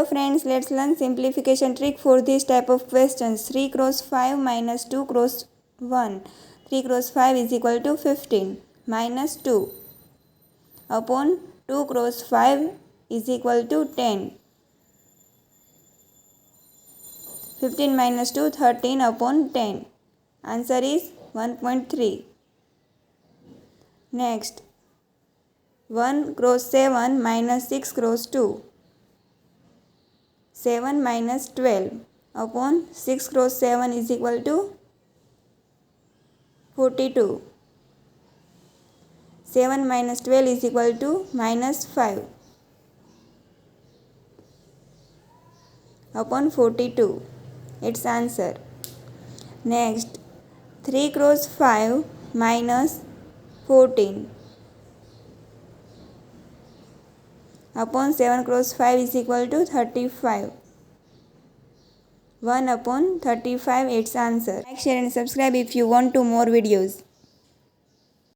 Hello friends, let's learn simplification trick for this type of questions. 3 cross 5 minus 2 cross 1. 3 cross 5 is equal to 15 minus 2 upon 2 cross 5 is equal to 10. 15 minus 2, 13 upon 10. Answer is 1.3. Next, 1 cross 7 minus 6 cross 2. 7 minus 12 upon 6 cross 7 is equal to 42. 7 minus 12 is equal to minus 5 upon 42. Its answer. Next, 3 cross 5 minus 14 upon 7 cross 5 is equal to 35. 1 upon 35 its answer. Like, share and subscribe if you want to more videos.